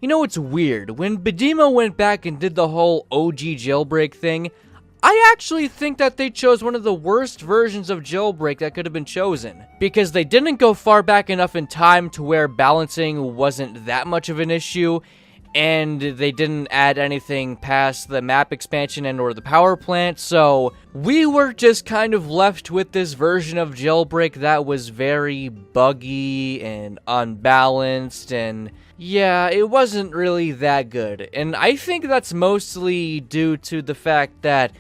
You know, it's weird. When Badimo went back and did the whole OG Jailbreak thing, I actually think that they chose one of the worst versions of Jailbreak that could have been chosen. Because they didn't go far back enough in time to where balancing wasn't that much of an issue, and they didn't add anything past the map expansion and or the power plant, so we were just kind of left with this version of Jailbreak that was very buggy and unbalanced, and yeah, it wasn't really that good. And I think that's mostly due to the fact that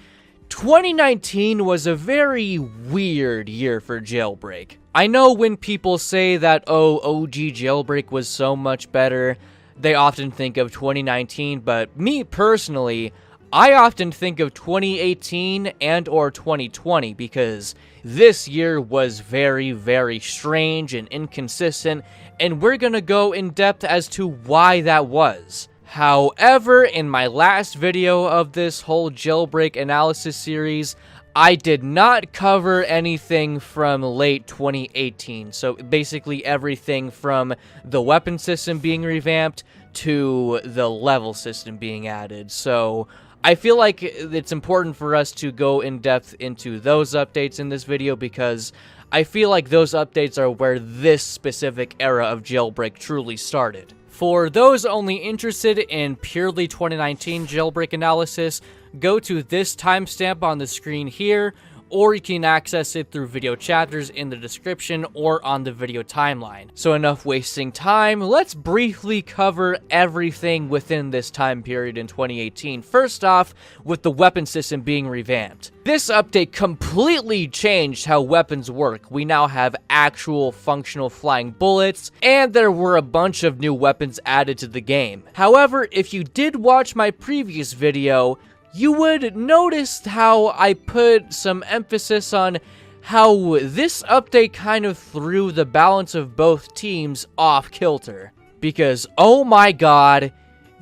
2019 was a very weird year for Jailbreak. I know when people say that, oh, OG Jailbreak was so much better, they often think of 2019, but me personally, I often think of 2018 and or 2020 because this year was very, very strange and inconsistent, and we're gonna go in depth as to why that was. However, in my last video of this whole Jailbreak analysis series, I did not cover anything from late 2018, so basically everything from the weapon system being revamped to the level system being added, so I feel like it's important for us to go in depth into those updates in this video because I feel like those updates are where this specific era of Jailbreak truly started. For those only interested in purely 2019 Jailbreak analysis, go to this timestamp on the screen here, or you can access it through video chapters in the description or on the video timeline. So enough wasting time, let's briefly cover everything within this time period in 2018. First off, with the weapon system being revamped. This update completely changed how weapons work. We now have actual functional flying bullets, and there were a bunch of new weapons added to the game. However, if you did watch my previous video, you would notice how I put some emphasis on how this update kind of threw the balance of both teams off kilter. Because, oh my god,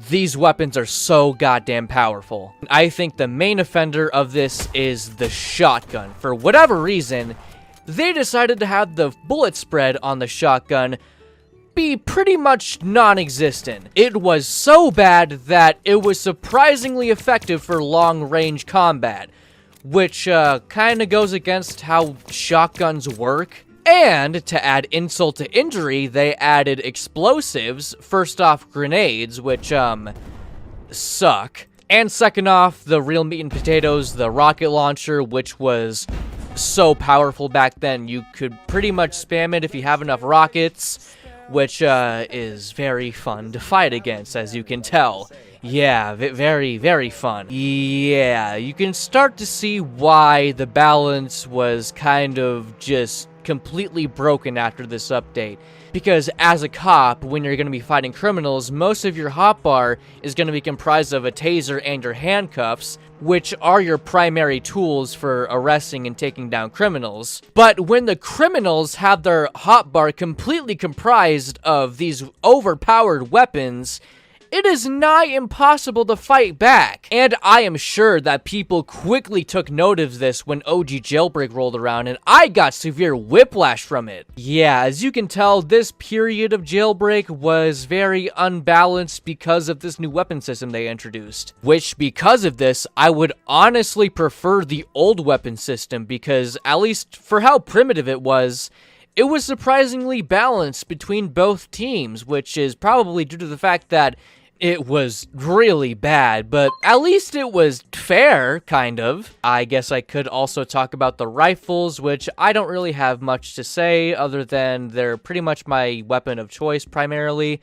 these weapons are so goddamn powerful. I think the main offender of this is the shotgun. For whatever reason, they decided to have the bullet spread on the shotgun be pretty much non-existent. It was so bad that it was surprisingly effective for long-range combat, which kind of goes against how shotguns work. And to add insult to injury, they added explosives, first off grenades, which suck, and second off the real meat and potatoes, the rocket launcher, which was so powerful back then. You could pretty much spam it if you have enough rockets, which is very fun to fight against, as you can tell. Yeah, very, very fun. Yeah, you can start to see why the balance was kind of just completely broken after this update. Because as a cop, when you're going to be fighting criminals, most of your hotbar is going to be comprised of a taser and your handcuffs, which are your primary tools for arresting and taking down criminals. But when the criminals have their hotbar completely comprised of these overpowered weapons, it is nigh impossible to fight back. And I am sure that people quickly took note of this when OG Jailbreak rolled around, and I got severe whiplash from it. Yeah, as you can tell, this period of Jailbreak was very unbalanced because of this new weapon system they introduced. Which, because of this, I would honestly prefer the old weapon system because, at least for how primitive it was surprisingly balanced between both teams, which is probably due to the fact that it was really bad, but at least it was fair, kind of. I guess I could also talk about the rifles, which I don't really have much to say other than they're pretty much my weapon of choice primarily.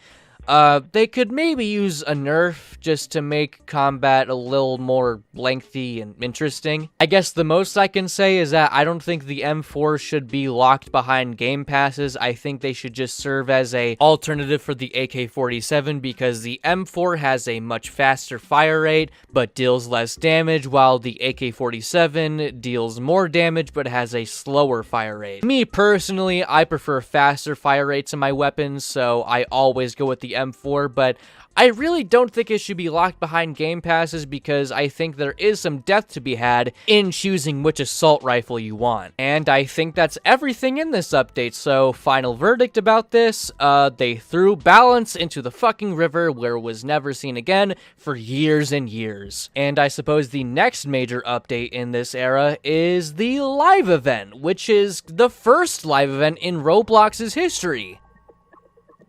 They could maybe use a nerf just to make combat a little more lengthy and interesting. I guess the most I can say is that I don't think the M4 should be locked behind game passes. I think they should just serve as a alternative for the AK-47 because the M4 has a much faster fire rate but deals less damage, while the AK-47 deals more damage but has a slower fire rate. Me personally, I prefer faster fire rates in my weapons, so I always go with the M4, but I really don't think it should be locked behind game passes because I think there is some depth to be had in choosing which assault rifle you want. And I think that's everything in this update, so final verdict about this, they threw balance into the fucking river where it was never seen again for years and years. And I suppose the next major update in this era is the live event, which is the first live event in Roblox's history.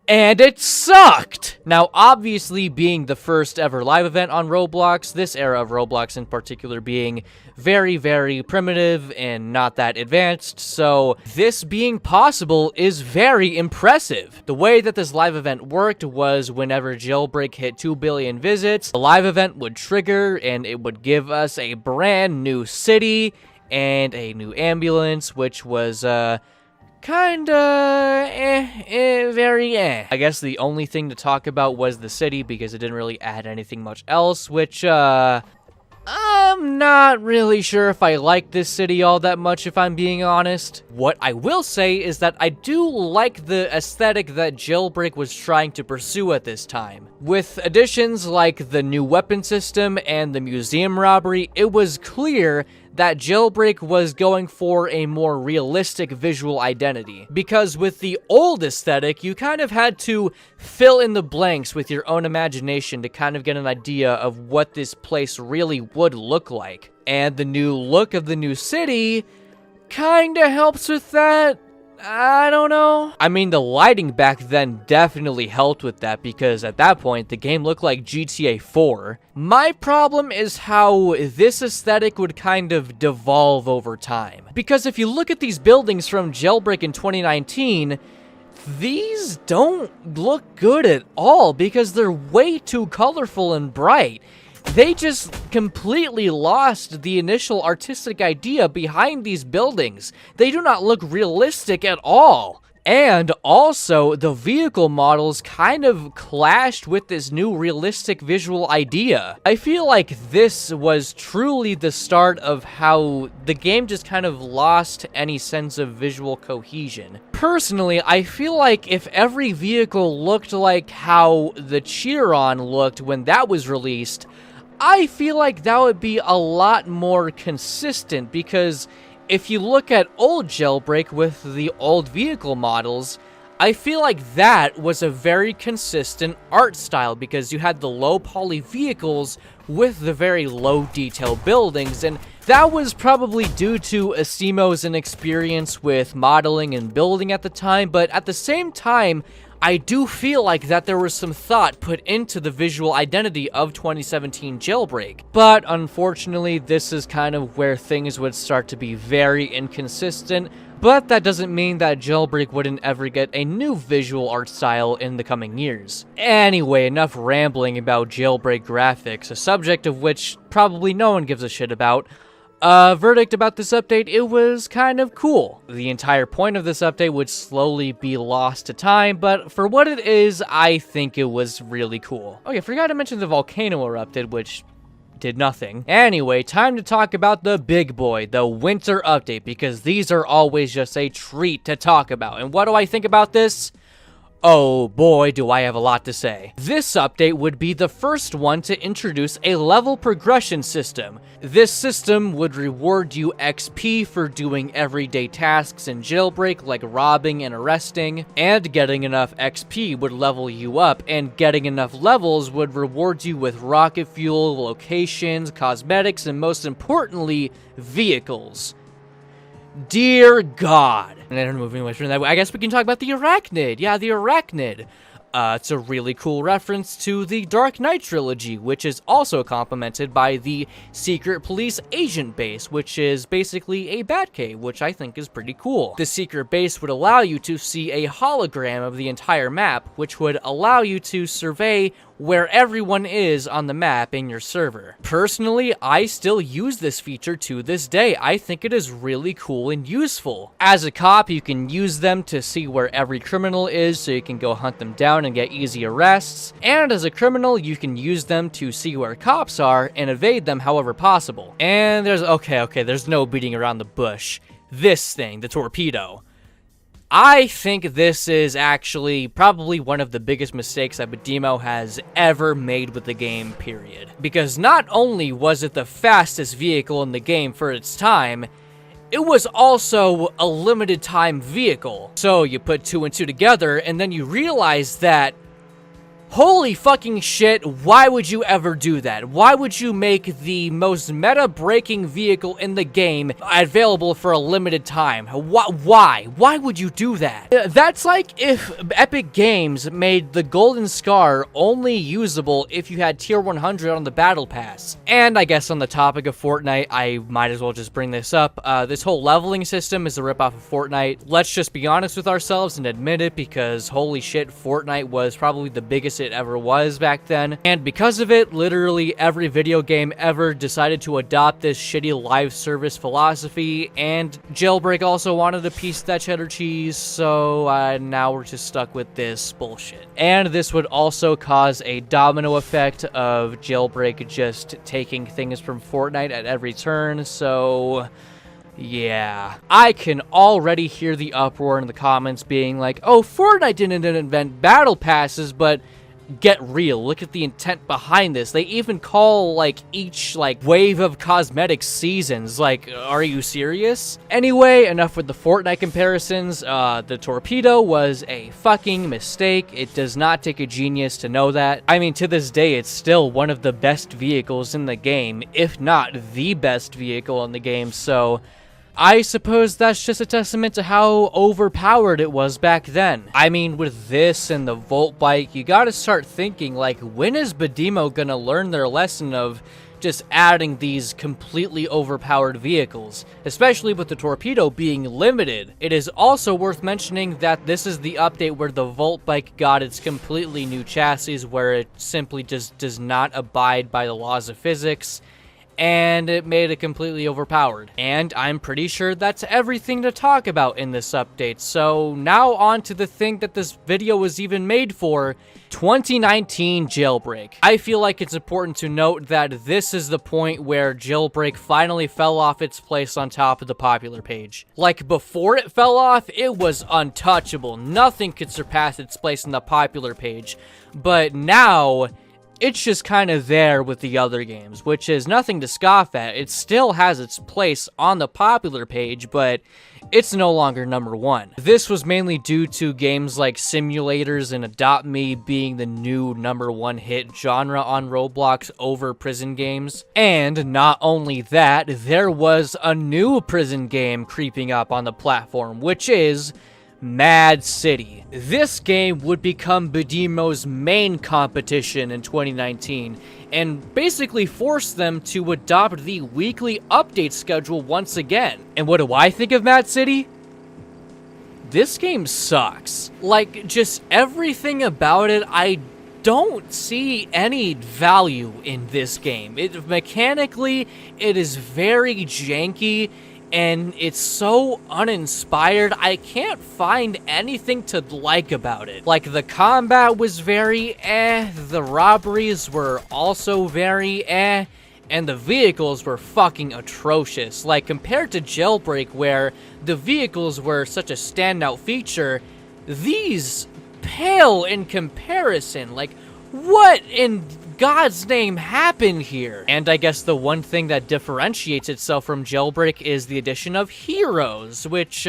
And it sucked! Now, obviously, being the first ever live event on Roblox, this era of Roblox in particular being very, very primitive and not that advanced, so this being possible is very impressive. The way that this live event worked was whenever Jailbreak hit 2 billion visits, the live event would trigger and it would give us a brand new city and a new ambulance, which was, very I guess the only thing to talk about was the city because it didn't really add anything much else, which, I'm not really sure if I like this city all that much, if I'm being honest. What I will say is that I do like the aesthetic that Jailbreak was trying to pursue at this time. With additions like the new weapon system and the museum robbery, it was clear that Jailbreak was going for a more realistic visual identity. Because with the old aesthetic, you kind of had to fill in the blanks with your own imagination to kind of get an idea of what this place really would look like. And the new look of the new city kinda helps with that. I don't know. I mean, the lighting back then definitely helped with that because at that point, the game looked like GTA 4. My problem is how this aesthetic would kind of devolve over time. Because if you look at these buildings from Jailbreak in 2019, these don't look good at all because they're way too colorful and bright. They just completely lost the initial artistic idea behind these buildings. They do not look realistic at all. And also, the vehicle models kind of clashed with this new realistic visual idea. I feel like this was truly the start of how the game just kind of lost any sense of visual cohesion. Personally, I feel like if every vehicle looked like how the Chiron looked when that was released, I feel like that would be a lot more consistent because if you look at old Jailbreak with the old vehicle models, I feel like that was a very consistent art style because you had the low poly vehicles with the very low detail buildings, and that was probably due to Asimo's inexperience with modeling and building at the time, but at the same time, I do feel like that there was some thought put into the visual identity of 2017 Jailbreak. But unfortunately, this is kind of where things would start to be very inconsistent, but that doesn't mean that Jailbreak wouldn't ever get a new visual art style in the coming years. Anyway, enough rambling about Jailbreak graphics, a subject of which probably no one gives a shit about. Verdict about this update, it was kind of cool. The entire point of this update would slowly be lost to time, but for what it is, I think it was really cool. Okay, forgot to mention the volcano erupted, which did nothing. Anyway, time to talk about the big boy, the winter update, because these are always just a treat to talk about. And what do I think about this? Oh boy, do I have a lot to say. This update would be the first one to introduce a level progression system. This system would reward you XP for doing everyday tasks in Jailbreak like robbing and arresting, and getting enough XP would level you up, and getting enough levels would reward you with rocket fuel, locations, cosmetics, and most importantly, vehicles. Dear God. And then moving away from that, I guess we can talk about the Arachnid. Yeah, the Arachnid. It's a really cool reference to the Dark Knight trilogy, which is also complemented by the Secret Police Agent Base, which is basically a Batcave, which I think is pretty cool. The Secret Base would allow you to see a hologram of the entire map, which would allow you to survey where everyone is on the map in your server. Personally, I still use this feature to this day. I think it is really cool and useful. As a cop, you can use them to see where every criminal is so you can go hunt them down and get easy arrests. And as a criminal, you can use them to see where cops are and evade them however possible. And there's, okay, there's no beating around the bush. This thing, the torpedo. I think this is actually probably one of the biggest mistakes that Badimo has ever made with the game, period. Because not only was it the fastest vehicle in the game for its time, it was also a limited time vehicle. So you put 2 and 2 together, and then you realize that, holy fucking shit, why would you ever do that? Why would you make the most meta-breaking vehicle in the game available for a limited time? Why? Why would you do that? That's like if Epic Games made the Golden Scar only usable if you had tier 100 on the Battle Pass. And I guess on the topic of Fortnite, I might as well just bring this up. This whole leveling system is a ripoff of Fortnite. Let's just be honest with ourselves and admit it, because holy shit, Fortnite was probably the biggest it ever was back then, and because of it, literally every video game ever decided to adopt this shitty live service philosophy, and Jailbreak also wanted a piece of that cheddar cheese, so now we're just stuck with this bullshit. And this would also cause a domino effect of Jailbreak just taking things from Fortnite at every turn, so yeah. I can already hear the uproar in the comments being like, oh, Fortnite didn't invent battle passes, but get real, look at the intent behind this. They even call, like, each, like, wave of cosmetics seasons. Like, are you serious? Anyway, enough with the Fortnite comparisons. The torpedo was a fucking mistake. It does not take a genius to know that. I mean, to this day, it's still one of the best vehicles in the game, if not the best vehicle in the game, so I suppose that's just a testament to how overpowered it was back then. I mean, with this and the Volt Bike, you gotta start thinking, like, when is Badimo gonna learn their lesson of just adding these completely overpowered vehicles, especially with the torpedo being limited? It is also worth mentioning that this is the update where the Volt Bike got its completely new chassis, where it simply just does not abide by the laws of physics, and it made it completely overpowered. And I'm pretty sure that's everything to talk about in this update. So now on to the thing that this video was even made for, 2019 Jailbreak. I feel like it's important to note that this is the point where Jailbreak finally fell off its place on top of the popular page. Like, before it fell off, it was untouchable. Nothing could surpass its place in the popular page. But now it's just kind of there with the other games, which is nothing to scoff at. It still has its place on the popular page, but it's no longer number 1. This was mainly due to games like Simulators and Adopt Me being the new number 1 hit genre on Roblox over prison games. And not only that, there was a new prison game creeping up on the platform, which is Mad City. This game would become Badimo's main competition in 2019 and basically force them to adopt the weekly update schedule once again. And what do I think of Mad City? This game sucks. Like, just everything about it, I don't see any value in this game. Mechanically, it is very janky, and it's so uninspired, I can't find anything to like about it. Like, the combat was very the robberies were also very and the vehicles were fucking atrocious. Like, compared to Jailbreak, where the vehicles were such a standout feature, these pale in comparison. Like, what in God's name happened here? And I guess the one thing that differentiates itself from Jailbreak is the addition of heroes, which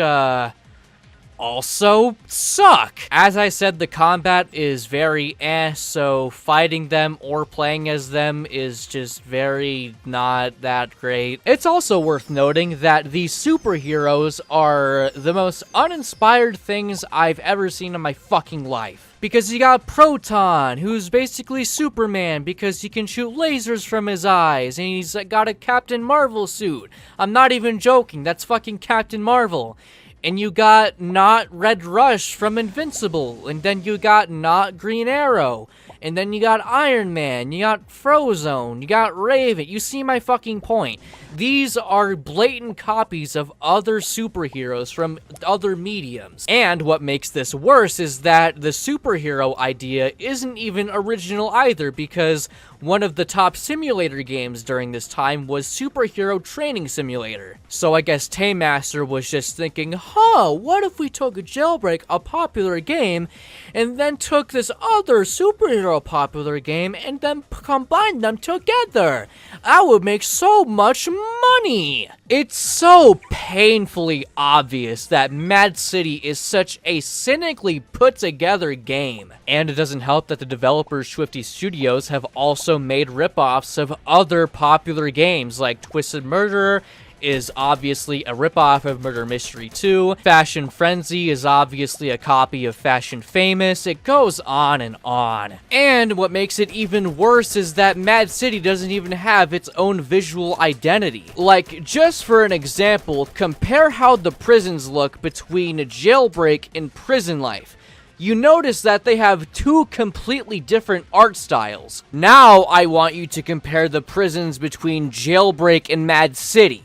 also suck. As I said, the combat is very so fighting them or playing as them is just very not that great. It's also worth noting that the superheroes are the most uninspired things I've ever seen in my fucking life. Because you got Proton, who's basically Superman because he can shoot lasers from his eyes, and he's got a Captain Marvel suit. I'm not even joking, that's fucking Captain Marvel. And you got not Red Rush from Invincible, and then you got not Green Arrow. And then you got Iron Man, you got Frozone, you got Raven. You see my fucking point. These are blatant copies of other superheroes from other mediums. And what makes this worse is that the superhero idea isn't even original either, because one of the top simulator games during this time was Superhero Training Simulator. So I guess Taskmaster was just thinking, what if we took Jailbreak, a popular game, and then took this other superhero popular game and then combined them together? That would make so much money! It's so painfully obvious that Mad City is such a cynically put together game. And it doesn't help that the developers Swifty Studios have also made ripoffs of other popular games, like Twisted Murderer is obviously a ripoff of Murder Mystery 2. Fashion Frenzy is obviously a copy of Fashion Famous. It goes on and on. And what makes it even worse is that Mad City doesn't even have its own visual identity. Like, just for an example, compare how the prisons look between Jailbreak and Prison Life. You notice that they have two completely different art styles. Now I want you to compare the prisons between Jailbreak and Mad City.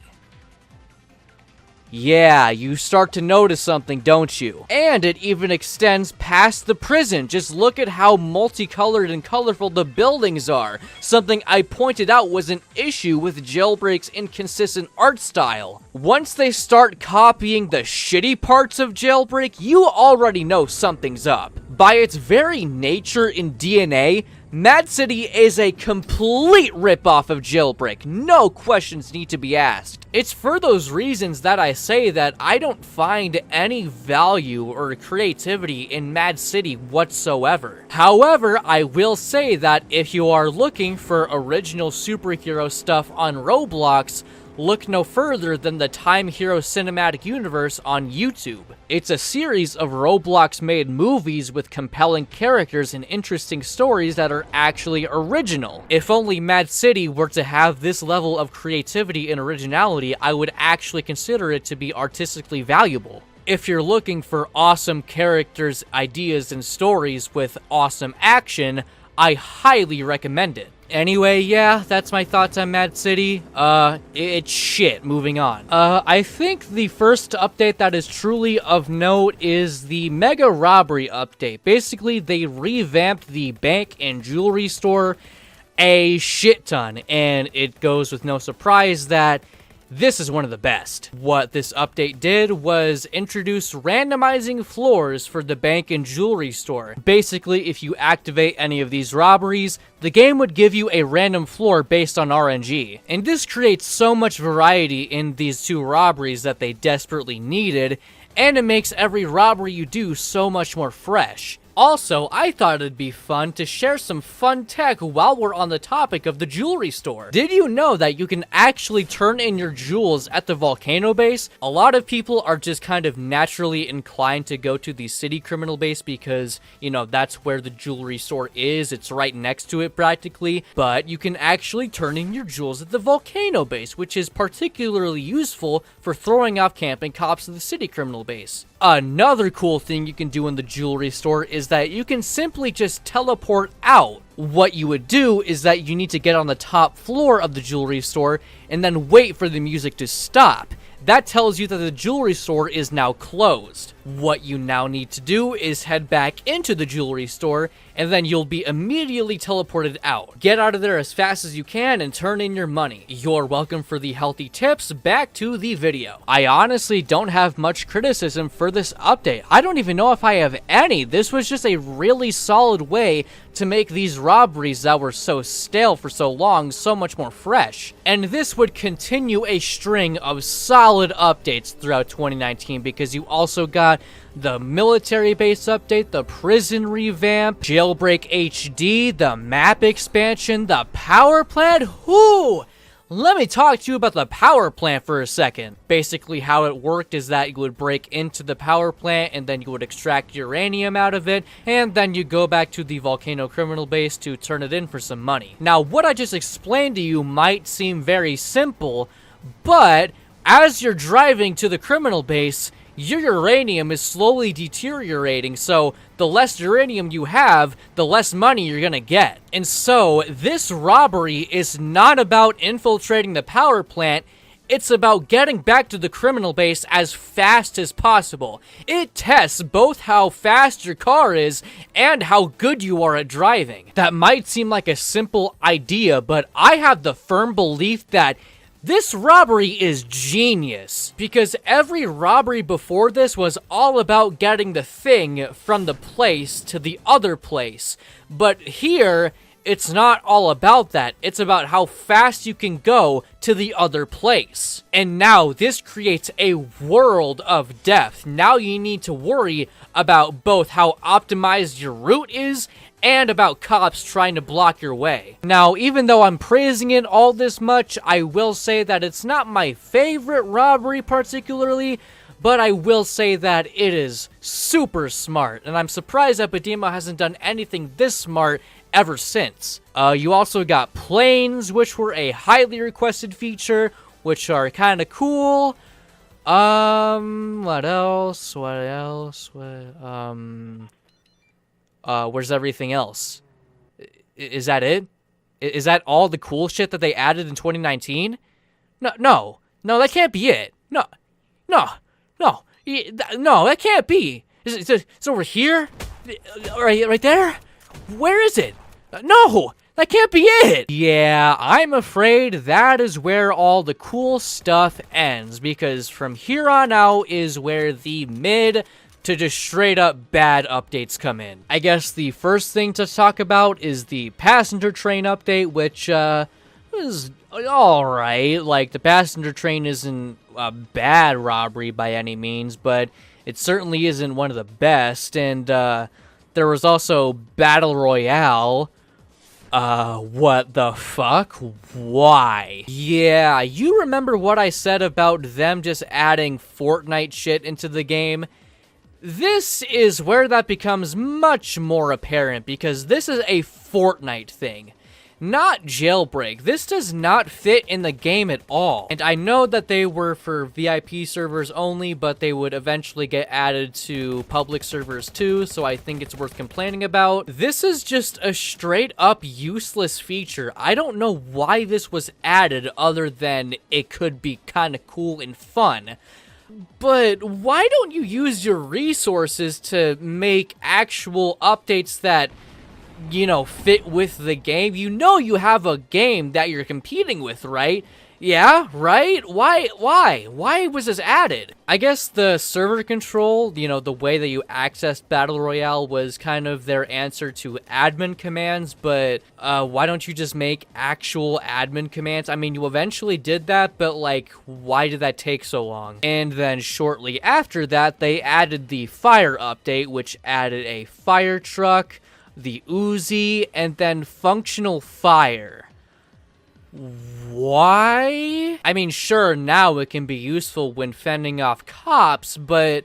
Yeah, you start to notice something, don't you? And it even extends past the prison. Just look at how multicolored and colorful the buildings are. Something I pointed out was an issue with Jailbreak's inconsistent art style. Once they start copying the shitty parts of Jailbreak, you already know something's up. By its very nature and DNA, Mad City is a complete ripoff of Jailbreak. No questions need to be asked. It's for those reasons that I say that I don't find any value or creativity in Mad City whatsoever. However, I will say that if you are looking for original superhero stuff on Roblox, look no further than the Time Hero Cinematic Universe on YouTube. It's a series of Roblox-made movies with compelling characters and interesting stories that are actually original. If only Mad City were to have this level of creativity and originality, I would actually consider it to be artistically valuable. If you're looking for awesome characters, ideas, and stories with awesome action, I highly recommend it. Anyway, yeah, that's my thoughts on Mad City. It's shit. Moving on. I think the first update that is truly of note is the Mega Robbery update. Basically, they revamped the bank and jewelry store a shit ton, and it goes with no surprise that this is one of the best. What this update did was introduce randomizing floors for the bank and jewelry store. Basically, if you activate any of these robberies, the game would give you a random floor based on RNG. And this creates so much variety in these two robberies that they desperately needed, and it makes every robbery you do so much more fresh. Also, I thought it'd be fun to share some fun tech while we're on the topic of the jewelry store. Did you know that you can actually turn in your jewels at the volcano base? A lot of people are just kind of naturally inclined to go to the city criminal base because, you know, that's where the jewelry store is. It's right next to it practically. But you can actually turn in your jewels at the volcano base, which is particularly useful for throwing off camping cops at the city criminal base. Another cool thing you can do in the jewelry store is that you can simply just teleport out. What you would do is that you need to get on the top floor of the jewelry store and then wait for the music to stop. That tells you that the jewelry store is now closed. What you now need to do is head back into the jewelry store, and then you'll be immediately teleported out. Get out of there as fast as you can and turn in your money. You're welcome for the healthy tips. Back to the video. I honestly don't have much criticism for this update. I don't even know if I have any. This was just a really solid way to make these robberies that were so stale for so long so much more fresh. And this would continue a string of solid updates throughout 2019 because you also got the military base update, the prison revamp, Jailbreak HD, the map expansion, the power plant. Whoo! Let me talk to you about the power plant for a second. Basically, how it worked is that you would break into the power plant and then you would extract uranium out of it, and then you go back to the volcano criminal base to turn it in for some money. Now, what I just explained to you might seem very simple, but as you're driving to the criminal base, your uranium is slowly deteriorating, so the less uranium you have, the less money you're gonna get. And so, this robbery is not about infiltrating the power plant, it's about getting back to the criminal base as fast as possible. It tests both how fast your car is and how good you are at driving. That might seem like a simple idea, but I have the firm belief that this robbery is genius, because every robbery before this was all about getting the thing from the place to the other place. But here, it's not all about that. It's about how fast you can go to the other place. And now this creates a world of depth. Now you need to worry about both how optimized your route is and about cops trying to block your way. Now, even though I'm praising it all this much, I will say that it's not my favorite robbery particularly, but I will say that it is super smart, and I'm surprised that Badimo hasn't done anything this smart ever since. You also got planes, which were a highly requested feature, which are kind of cool. What else? Where's everything else? Is that it? Is that all the cool shit that they added in 2019? No, that can't be it. No, that can't be. It's over here? Right there? Where is it? No, that can't be it. Yeah, I'm afraid that is where all the cool stuff ends, because from here on out is where the mid to just straight up bad updates come in. I guess the first thing to talk about is the passenger train update, which was alright. Like, the passenger train isn't a bad robbery by any means, but it certainly isn't one of the best. And there was also Battle Royale. What the fuck? Why? Yeah, you remember what I said about them just adding Fortnite shit into the game? This is where that becomes much more apparent, because this is a Fortnite thing, not Jailbreak. This does not fit in the game at all. And I know that they were for VIP servers only, but they would eventually get added to public servers too, so I think it's worth complaining about. This is just a straight up useless feature. I don't know why this was added other than it could be kind of cool and fun. But why don't you use your resources to make actual updates that, you know, fit with the game? You know you have a game that you're competing with, right? Yeah, right? Why was this added? I guess the server control, you know, the way that you access Battle Royale was kind of their answer to admin commands, but why don't you just make actual admin commands? I mean, you eventually did that, but like, why did that take so long? And then shortly after that, they added the fire update, which added a fire truck, the Uzi, and then functional fire. Why? I mean, sure, now it can be useful when fending off cops, but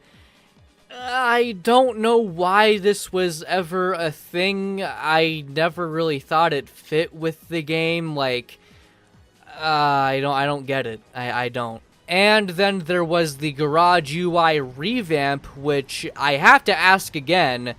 I don't know why this was ever a thing. I never really thought it fit with the game. Like, I don't get it. I don't. And then there was the Garage UI revamp, which I have to ask again,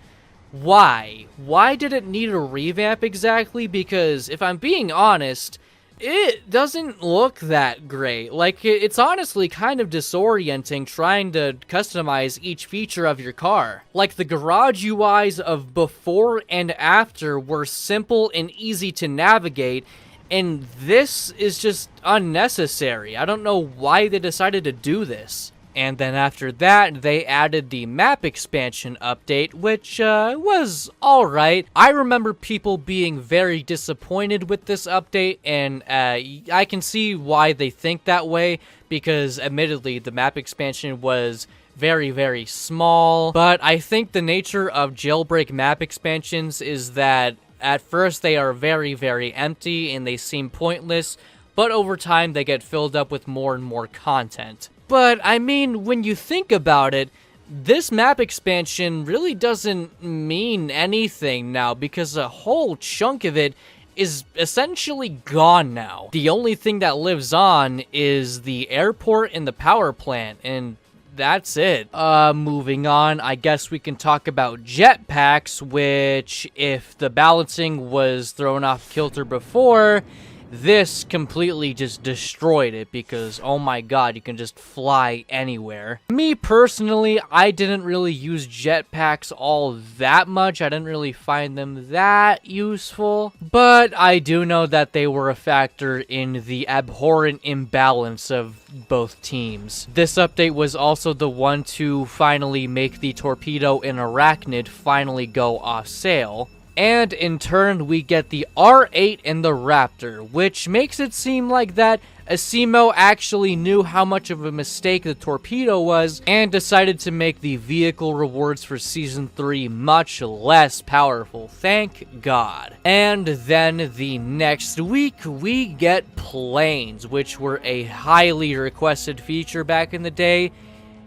why? Why did it need a revamp exactly? Because if I'm being honest, it doesn't look that great. Like, it's honestly kind of disorienting trying to customize each feature of your car. Like, the garage UIs of before and after were simple and easy to navigate, and this is just unnecessary. I don't know why they decided to do this. And then after that, they added the map expansion update, which was alright. I remember people being very disappointed with this update, and I can see why they think that way, because admittedly, the map expansion was very, very small. But I think the nature of Jailbreak map expansions is that at first they are very, very empty and they seem pointless, but over time they get filled up with more and more content. But, I mean, when you think about it, this map expansion really doesn't mean anything now, because a whole chunk of it is essentially gone now. The only thing that lives on is the airport and the power plant, and that's it. Moving on, I guess we can talk about jetpacks, which, if the balancing was thrown off kilter before, this completely just destroyed it because, oh my god, you can just fly anywhere. Me personally, I didn't really use jetpacks all that much. I didn't really find them that useful. But I do know that they were a factor in the abhorrent imbalance of both teams. This update was also the one to finally make the torpedo and arachnid finally go off sale. And in turn, we get the R8 and the Raptor, which makes it seem like that Asimo actually knew how much of a mistake the torpedo was and decided to make the vehicle rewards for Season 3 much less powerful. Thank God. And then the next week, we get planes, which were a highly requested feature back in the day.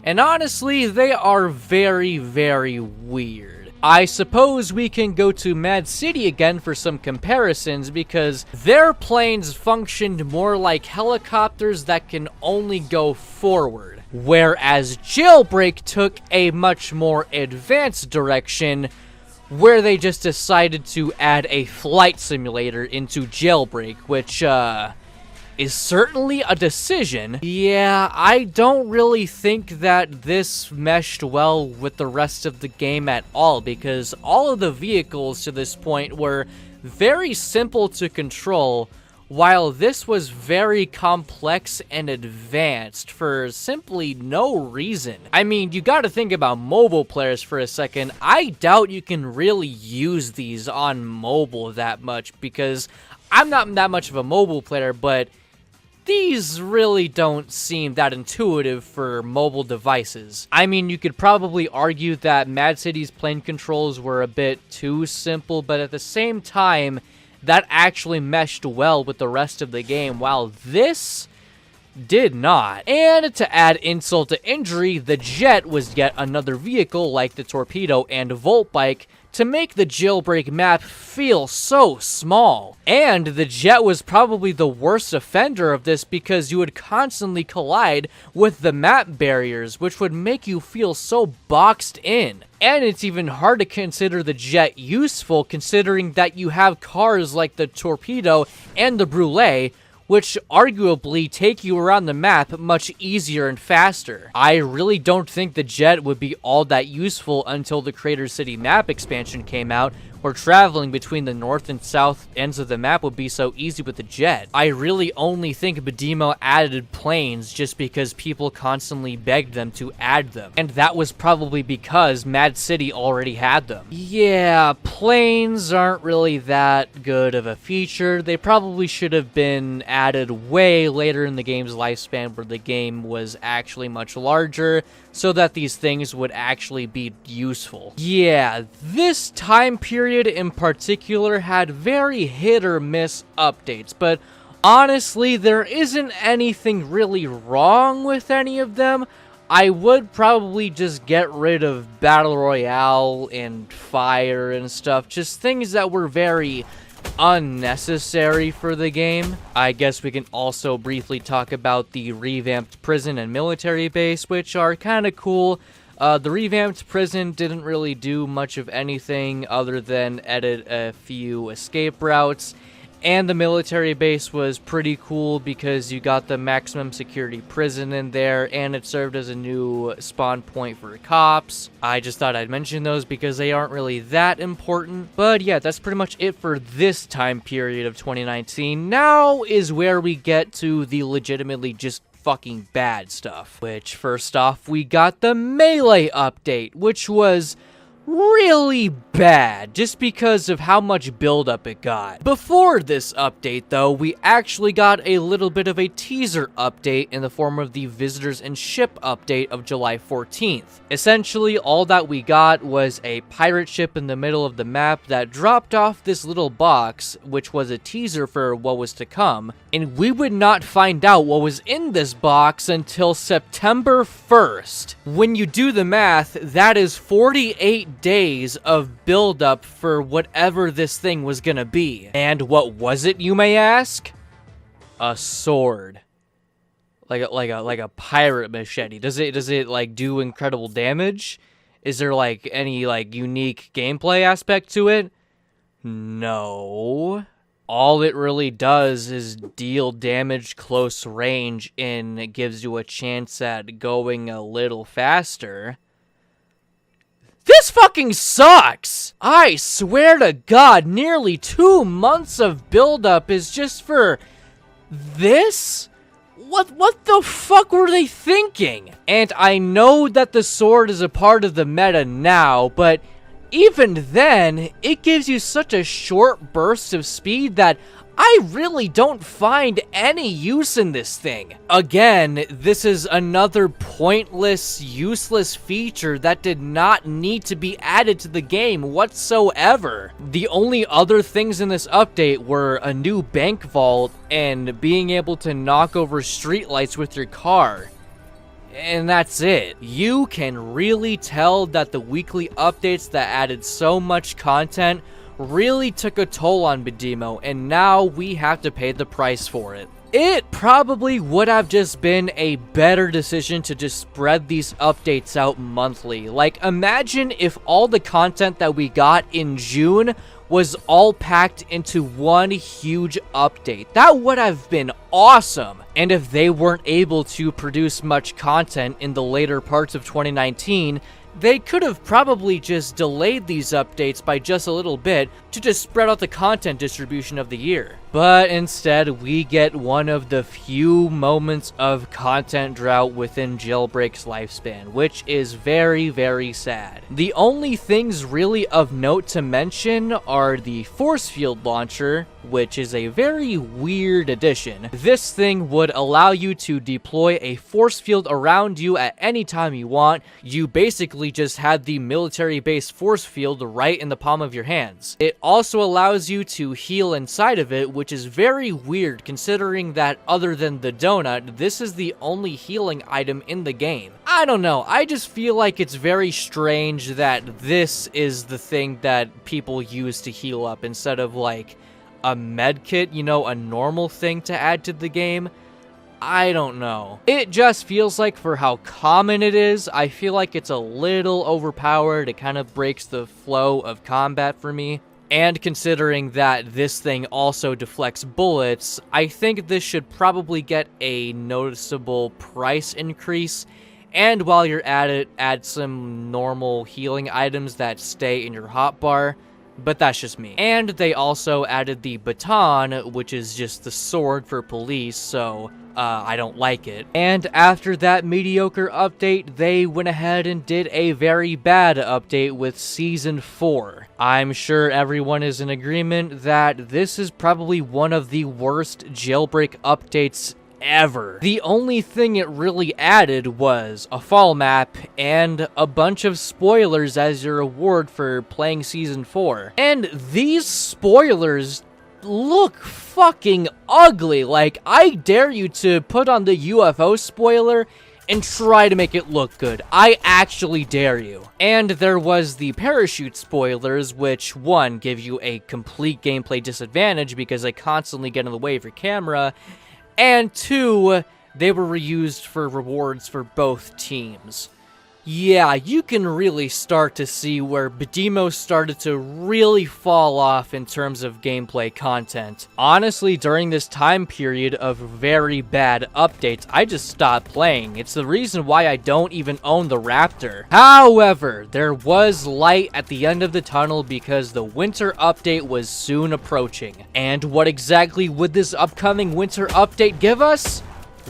And honestly, they are very, very weird. I suppose we can go to Mad City again for some comparisons because their planes functioned more like helicopters that can only go forward, whereas Jailbreak took a much more advanced direction where they just decided to add a flight simulator into Jailbreak, which, is certainly a decision. Yeah, I don't really think that this meshed well with the rest of the game at all, because all of the vehicles to this point were very simple to control, while this was very complex and advanced for simply no reason. I mean, you gotta think about mobile players for a second. I doubt you can really use these on mobile that much, because I'm not that much of a mobile player, but these really don't seem that intuitive for mobile devices. I mean, you could probably argue that Mad City's plane controls were a bit too simple, but at the same time, that actually meshed well with the rest of the game, while this did not. And to add insult to injury, the jet was yet another vehicle like the torpedo and Volt Bike to make the Jailbreak map feel so small. And the jet was probably the worst offender of this because you would constantly collide with the map barriers, which would make you feel so boxed in. And it's even hard to consider the jet useful considering that you have cars like the torpedo and the brulee, which arguably take you around the map much easier and faster. I really don't think the jet would be all that useful until the Crater City map expansion came out, where traveling between the north and south ends of the map would be so easy with the jet. I really only think Badimo added planes just because people constantly begged them to add them, and that was probably because Mad City already had them. Yeah, planes aren't really that good of a feature. They probably should have been added way later in the game's lifespan where the game was actually much larger, so that these things would actually be useful. Yeah, this time period in particular had very hit or miss updates, but honestly, there isn't anything really wrong with any of them. I would probably just get rid of Battle Royale and Fire and stuff, just things that were very unnecessary for the game. I guess we can also briefly talk about the revamped prison and military base, which are kind of cool. The revamped prison didn't really do much of anything other than edit a few escape routes, and the military base was pretty cool because you got the maximum security prison in there, and it served as a new spawn point for cops. I just thought I'd mention those because they aren't really that important. But yeah, that's pretty much it for this time period of 2019. Now is where we get to the legitimately just fucking bad stuff. Which, first off, we got the Melee update, which was really bad just because of how much buildup it got. Before this update though, we actually got a little bit of a teaser update in the form of the Visitors and Ship update of July 14th. Essentially, all that we got was a pirate ship in the middle of the map that dropped off this little box, which was a teaser for what was to come, and we would not find out what was in this box until September 1st. When you do the math, that is 48 days of build-up for whatever this thing was gonna be. And what was it, you may ask? A sword. like a pirate machete? Does it like do incredible damage? Is there like any like unique gameplay aspect to it? No. All it really does is deal damage close range and it gives you a chance at going a little faster. This fucking sucks! I swear to God, nearly 2 months of buildup is just for this? What the fuck were they thinking? And I know that the sword is a part of the meta now, but even then, it gives you such a short burst of speed that I really don't find any use in this thing. Again, this is another pointless, useless feature that did not need to be added to the game whatsoever. The only other things in this update were a new bank vault and being able to knock over streetlights with your car. And that's it. You can really tell that the weekly updates that added so much content really took a toll on Badimo, and now we have to pay the price for it. It probably would have just been a better decision to just spread these updates out monthly. Like, imagine if all the content that we got in June was all packed into one huge update. That would have been awesome. And if they weren't able to produce much content in the later parts of 2019, they could have probably just delayed these updates by just a little bit to just spread out the content distribution of the year. But instead, we get one of the few moments of content drought within Jailbreak's lifespan, which is very, very sad. The only things really of note to mention are the force field launcher, which is a very weird addition. This thing would allow you to deploy a force field around you at any time you want. You basically just had the military-based force field right in the palm of your hands. It also allows you to heal inside of it, which is very weird considering that other than the donut, this is the only healing item in the game. I don't know, I just feel like it's very strange that this is the thing that people use to heal up instead of like a med kit, you know, a normal thing to add to the game. I don't know. It just feels like for how common it is, I feel like it's a little overpowered. It kind of breaks the flow of combat for me. And considering that this thing also deflects bullets, I think this should probably get a noticeable price increase. And while you're at it, add some normal healing items that stay in your hotbar. But that's just me. And they also added the baton, which is just the sword for police, so I don't like it. And after that mediocre update, they went ahead and did a very bad update with Season 4. I'm sure everyone is in agreement that this is probably one of the worst Jailbreak updates ever. The only thing it really added was a fall map and a bunch of spoilers as your reward for playing Season 4. And these spoilers look fucking ugly. Like, I dare you to put on the UFO spoiler and try to make it look good. I actually dare you. And there was the parachute spoilers, which, one, give you a complete gameplay disadvantage because they constantly get in the way of your camera, and two, they were reused for rewards for both teams. Yeah, you can really start to see where Badimo started to really fall off in terms of gameplay content. Honestly, during this time period of very bad updates, I just stopped playing. It's the reason why I don't even own the Raptor. However, there was light at the end of the tunnel because the winter update was soon approaching. And what exactly would this upcoming winter update give us?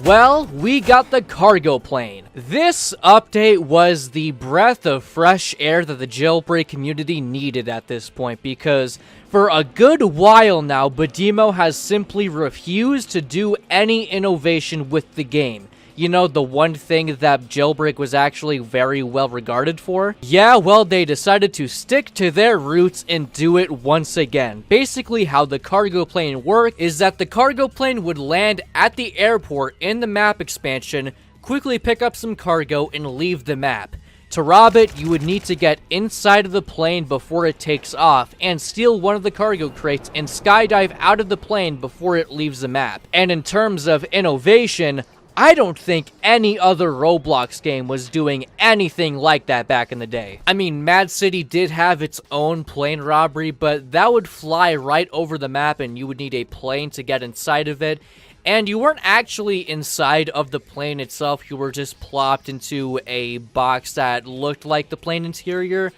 Well, we got the cargo plane. This update was the breath of fresh air that the Jailbreak community needed at this point, because for a good while now, Badimo has simply refused to do any innovation with the game. You know, the one thing that Jailbreak was actually very well regarded for? Yeah, well, they decided to stick to their roots and do it once again. Basically, how the cargo plane worked is that the cargo plane would land at the airport in the map expansion, quickly pick up some cargo, and leave the map. To rob it, you would need to get inside of the plane before it takes off, and steal one of the cargo crates and skydive out of the plane before it leaves the map. And in terms of innovation, I don't think any other Roblox game was doing anything like that back in the day. I mean, Mad City did have its own plane robbery, but that would fly right over the map and you would need a plane to get inside of it. And you weren't actually inside of the plane itself, you were just plopped into a box that looked like the plane interior.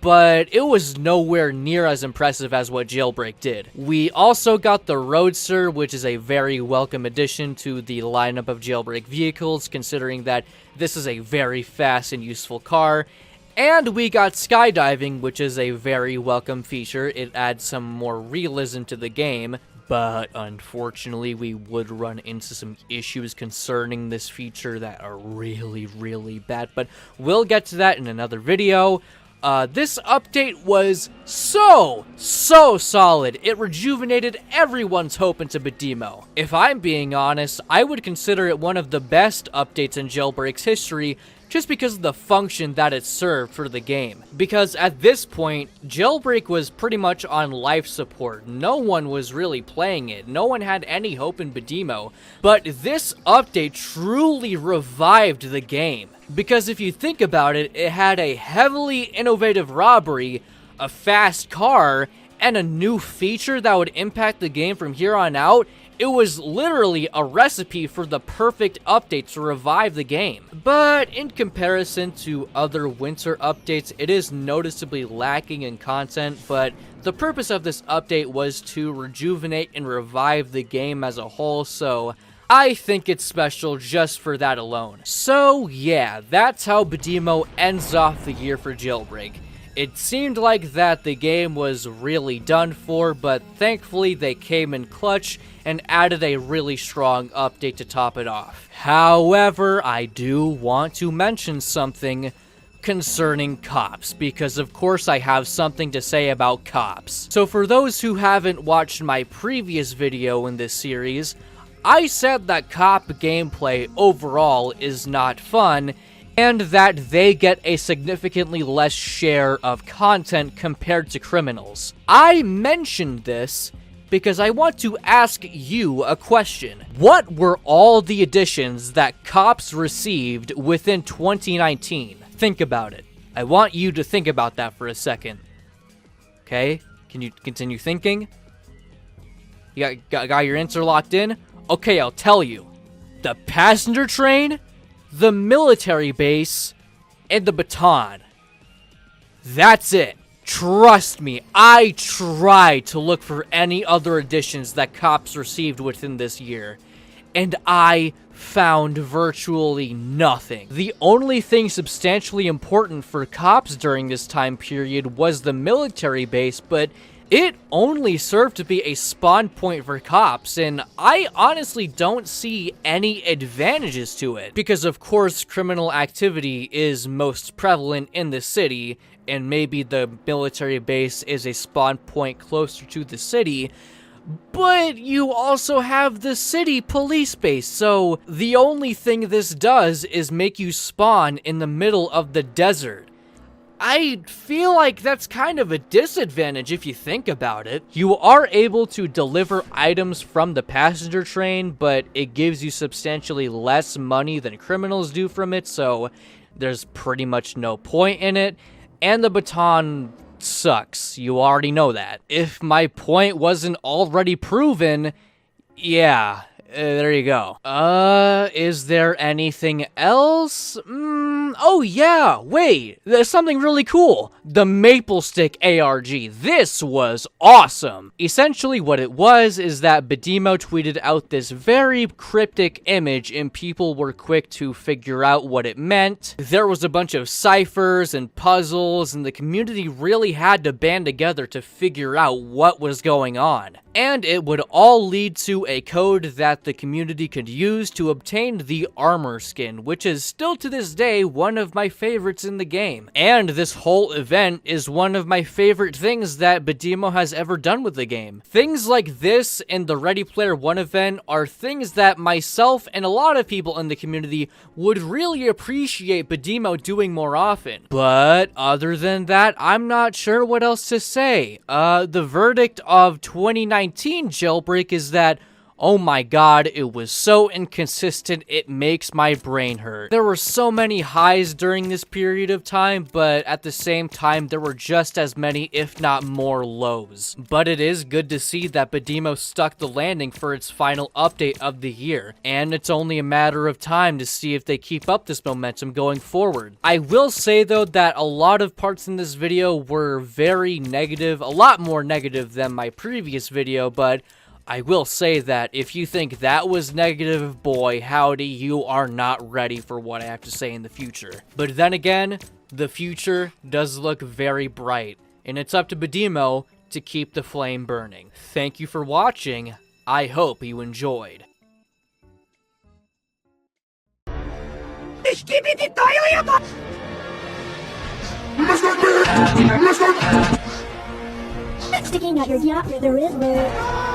But it was nowhere near as impressive as what Jailbreak did. We also got the Roadster, which is a very welcome addition to the lineup of Jailbreak vehicles, considering that this is a very fast and useful car. And we got skydiving, which is a very welcome feature. It adds some more realism to the game. But unfortunately, we would run into some issues concerning this feature that are really, really bad. But we'll get to that in another video. This update was so solid. It rejuvenated everyone's hope into Badimo. If I'm being honest, I would consider it one of the best updates in Jailbreak's history, just because of the function that it served for the game. Because at this point, Jailbreak was pretty much on life support. No one was really playing it. No one had any hope in Badimo. But this update truly revived the game. Because if you think about it, it had a heavily innovative robbery, a fast car, and a new feature that would impact the game from here on out. It was literally a recipe for the perfect update to revive the game. But in comparison to other winter updates, it is noticeably lacking in content, but the purpose of this update was to rejuvenate and revive the game as a whole, so I think it's special just for that alone. So yeah, that's how Badimo ends off the year for Jailbreak. It seemed like that the game was really done for, but thankfully they came in clutch and added a really strong update to top it off. However, I do want to mention something concerning cops, because of course I have something to say about cops. So for those who haven't watched my previous video in this series, I said that cop gameplay overall is not fun, and that they get a significantly less share of content compared to criminals. I mentioned this because I want to ask you a question. What were all the additions that cops received within 2019? Think about it. I want you to think about that for a second. Okay? Can you continue thinking? You got your answer locked in? Okay, I'll tell you. The passenger train, the military base, and the baton. That's it. Trust me, I tried to look for any other additions that cops received within this year, and I found virtually nothing. The only thing substantially important for cops during this time period was the military base, but it only served to be a spawn point for cops, and I honestly don't see any advantages to it. Because of course, criminal activity is most prevalent in the city, and maybe the military base is a spawn point closer to the city, but you also have the city police base, so the only thing this does is make you spawn in the middle of the desert. I feel like that's kind of a disadvantage if you think about it. You are able to deliver items from the passenger train, but it gives you substantially less money than criminals do from it, so there's pretty much no point in it. And the baton sucks. You already know that. If my point wasn't already proven, yeah. There you go. Is there anything else? Oh yeah, wait, there's something really cool. The Maple Stick ARG. This was awesome. Essentially what it was is that Badimo tweeted out this very cryptic image and people were quick to figure out what it meant. There was a bunch of ciphers and puzzles and the community really had to band together to figure out what was going on. And it would all lead to a code that the community could use to obtain the armor skin, which is still to this day one of my favorites in the game. And this whole event is one of my favorite things that Badimo has ever done with the game. Things like this and the Ready Player One event are things that myself and a lot of people in the community would really appreciate Badimo doing more often. But other than that, I'm not sure what else to say. The verdict of 2019 Jailbreak is that Oh my god, it was so inconsistent, it makes my brain hurt. There were so many highs during this period of time, but at the same time, there were just as many, if not more, lows. But it is good to see that Badimo stuck the landing for its final update of the year, and it's only a matter of time to see if they keep up this momentum going forward. I will say though that a lot of parts in this video were very negative, a lot more negative than my previous video, but I will say that if you think that was negative, boy, howdy, you are not ready for what I have to say in the future. But then again, the future does look very bright, and it's up to Badimo to keep the flame burning. Thank you for watching. I hope you enjoyed. Sticking out your yacht where there is no...